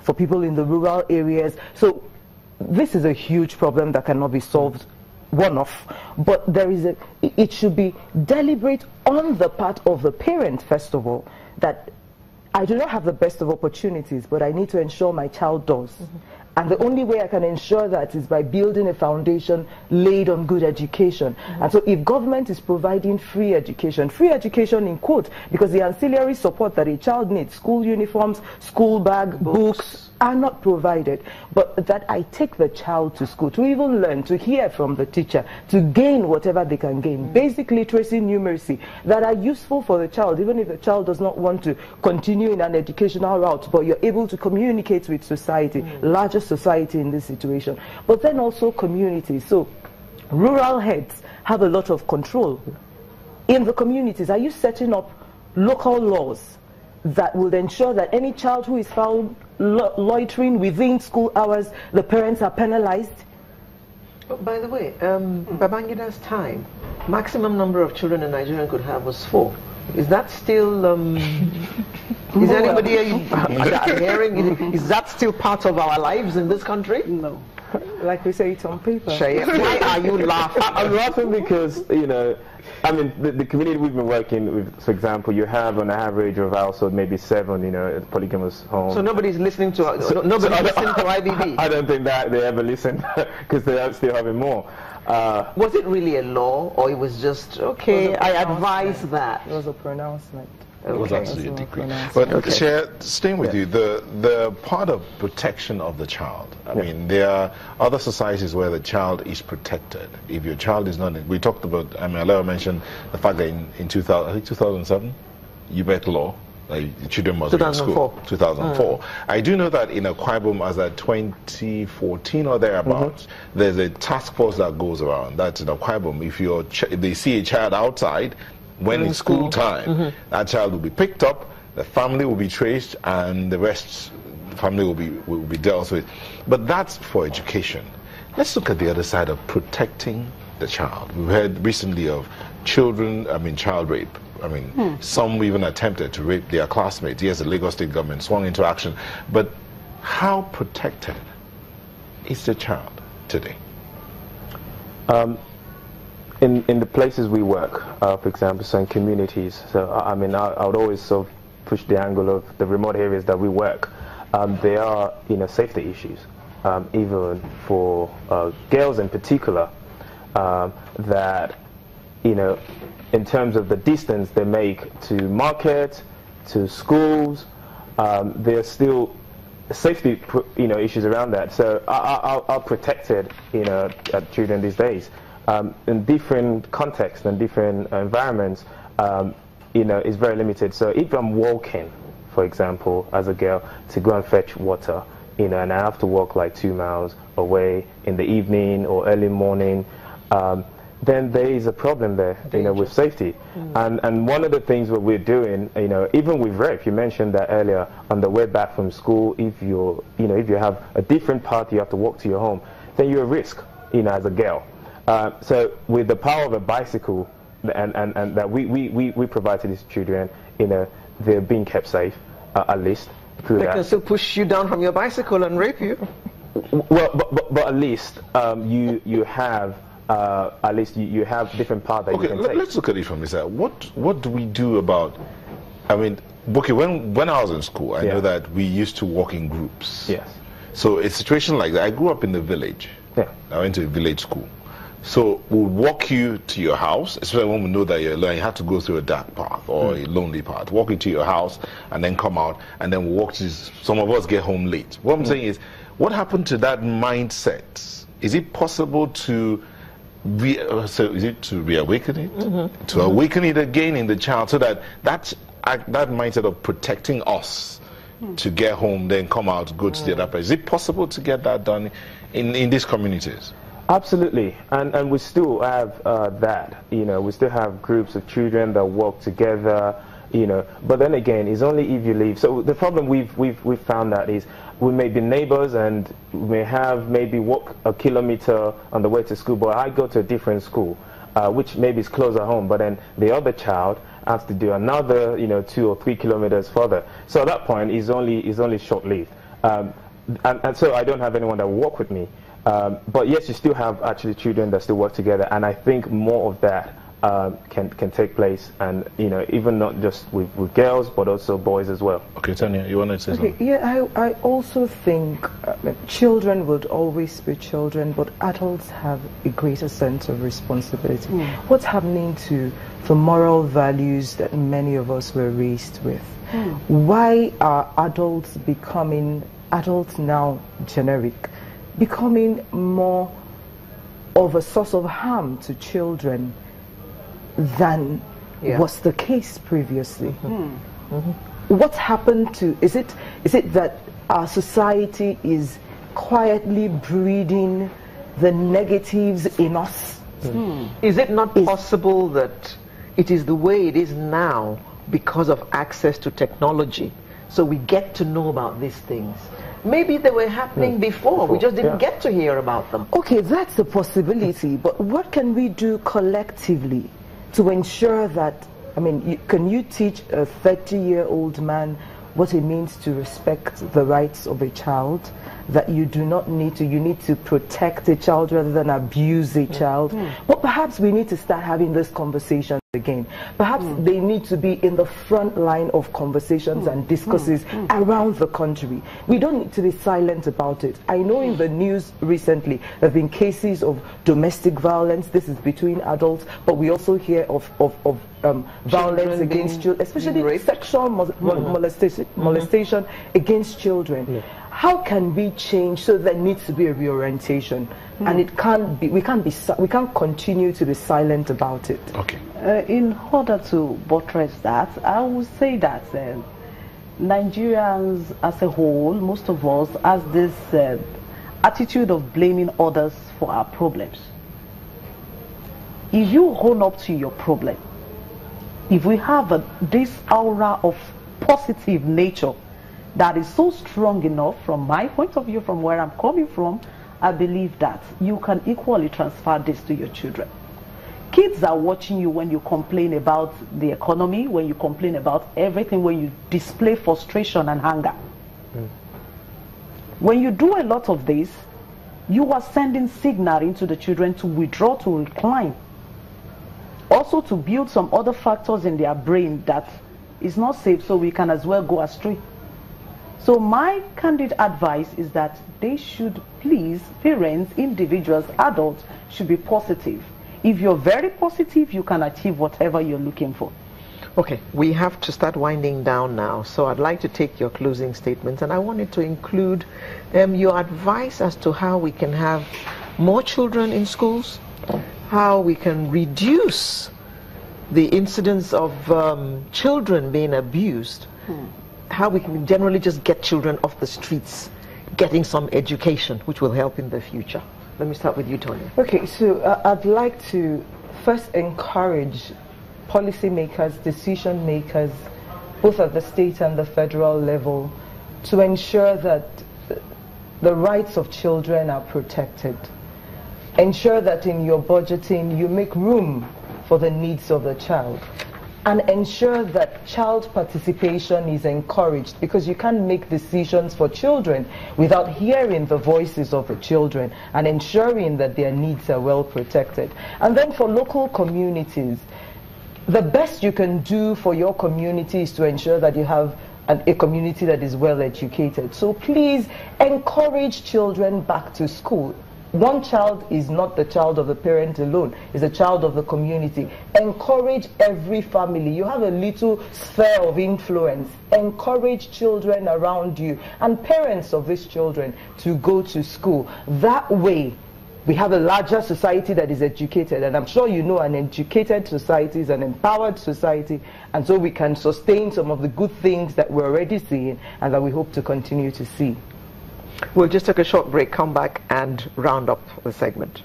for people in the rural areas. So this is a huge problem that cannot be solved one-off, but it should be deliberate on the part of the parent, first of all, that I do not have the best of opportunities, but I need to ensure my child does. And the only way I can ensure that is by building a foundation laid on good education. And so if government is providing free education in quote, because the ancillary support that a child needs, school uniforms, school bag, books are not provided, but that I take the child to school to even learn, to hear from the teacher, to gain whatever they can gain, basic literacy, numeracy, that are useful for the child, even if the child does not want to continue in an educational route, but you're able to communicate with society, larger society in this situation. But then also communities. So rural heads have a lot of control. In the communities, are you setting up local laws that will ensure that any child who is found loitering within school hours, the parents are penalized? Oh, by the way, Babangida's time, maximum number of children a Nigerian could have was 4. Is that still, is anybody hearing, is that still part of our lives in this country? No. Like we say, it's on paper. Why are you laughing? I'm laughing because, you know, I mean, the community we've been working with, for example, you have on average of household maybe 7, you know, polygamous homes. So nobody's listening to nobody's listening to IBB. I don't think that they ever listen because they are still having more. Was it really a law, or it was just okay? I advise that. It was a pronouncement. It was actually a decree. But But Chair, staying with you, the part of protection of the child. I mean, there are other societies where the child is protected. If your child is not, we talked about. I mean, Aleo mentioned the fact that in 2000, I think 2007, you met law. Children must be in school. 2004. I do know that in Akwa Ibom, as at 2014 or thereabouts, there's a task force that goes around. That's in Akwa Ibom. If they see a child outside, when it's school time, that child will be picked up, the family will be traced, and the rest, the family will be dealt with. But that's for education. Let's look at the other side of protecting the child. We've heard recently of child rape. I mean, some even attempted to rape their classmates. Yes, the Lagos State government swung into action. But how protected is the child today? In the places we work, for example, some communities. So I mean, I would always sort of push the angle of the remote areas that we work. There are, you know, safety issues, even for girls in particular, that, you know, in terms of the distance they make to market, to schools, there are still safety, you know, issues around that. So our protected, you know, children these days, in different contexts and different environments, you know, is very limited. So if I'm walking, for example, as a girl, to go and fetch water, you know, and I have to walk like 2 miles away in the evening or early morning, then there is a problem there, you know, with safety. And one of the things that we're doing, you know, even with rape, you mentioned that earlier, on the way back from school, if you have a different path, you have to walk to your home, then you're at risk, you know, as a girl. So with the power of a bicycle, and that we provide to these children, you know, they're being kept safe, at least. They can still push you down from your bicycle and rape you. Well, but at least you have at least you have different paths that you can take. Let's look at it from this side. What do we do about? I mean, okay, when I was in school, I know that we used to walk in groups. Yes. So a situation like that, I grew up in the village. Yeah. I went to a village school. So we'll walk you to your house, especially when we know that you're alone. You have to go through a dark path or a lonely path. Walk you to your house and then come out, and then we'll walk to. Some of us get home late. What I'm saying is, what happened to that mindset? Is it possible to reawaken it, to awaken it again in the child, so that mindset of protecting us to get home, then come out, go to the other place? Is it possible to get that done in these communities? Absolutely, and we still have that. You know, we still have groups of children that work together. You know, but then again, it's only if you leave. So the problem we've found that is, we may be neighbors and we may have maybe walk a kilometer on the way to school, but I go to a different school, which maybe is closer home, but then the other child has to do another, you know, 2 or 3 kilometers further. So at that point, it's only short-lived. And so I don't have anyone that will work with me. But yes, you still have actually children that still work together, and I think more of that can take place, and even not just with girls but also boys as well. Okay, Tanya, you want to say something? Yeah, I also think children would always be children, but adults have a greater sense of responsibility. What's happening to the moral values that many of us were raised with? Why are adults becoming adults now generic, becoming more of a source of harm to children than was the case previously? What's happened to, is it that our society is quietly breeding the negatives in us? Is it not possible that it is the way it is now because of access to technology, so we get to know about these things? Maybe they were happening before, we just didn't get to hear about them. Okay, that's a possibility, but what can we do collectively to ensure that, I mean, can you teach a 30-year-old man what it means to respect the rights of a child? That you do not need to, you need to protect a child rather than abuse a child. But perhaps we need to start having this conversation again. Perhaps they need to be in the front line of conversations and discourses around the country. We don't need to be silent about it. I know in the news recently there have been cases of domestic violence. This is between adults, but we also hear of violence against children, especially sexual molestation against children. How can we change? So there needs to be a reorientation, and it can't be. We can't continue to be silent about it. Okay. In order to buttress that, I would say that Nigerians as a whole, most of us, has this attitude of blaming others for our problems. If you own up to your problem, if we have this aura of positive nature that is so strong enough, from my point of view, from where I'm coming from, I believe that you can equally transfer this to your children. Kids are watching you when you complain about the economy, when you complain about everything, when you display frustration and anger. When you do a lot of this, you are sending signal into the children to withdraw, to recline. Also to build some other factors in their brain that is not safe, so we can as well go astray. So my candid advice is that they should please, parents, individuals, adults, should be positive. If you're very positive, you can achieve whatever you're looking for. Okay, we have to start winding down now, so I'd like to take your closing statements, and I wanted to include your advice as to how we can have more children in schools, how we can reduce the incidence of children being abused, how we can generally just get children off the streets, getting some education, which will help in the future. Let me start with you, Tony. Okay, so I'd like to first encourage policymakers, decision makers, both at the state and the federal level, to ensure that the rights of children are protected. Ensure that in your budgeting you make room for the needs of the child. And ensure that child participation is encouraged, because you can't make decisions for children without hearing the voices of the children and ensuring that their needs are well protected. And then for local communities, the best you can do for your community is to ensure that you have a community that is well educated. So please encourage children back to school. One child is not the child of the parent alone, it's a child of the community. Encourage every family. You have a little sphere of influence. Encourage children around you and parents of these children to go to school. That way, we have a larger society that is educated, and I'm sure you know an educated society is an empowered society, and so we can sustain some of the good things that we're already seeing and that we hope to continue to see. We'll just take a short break, come back and round up the segment.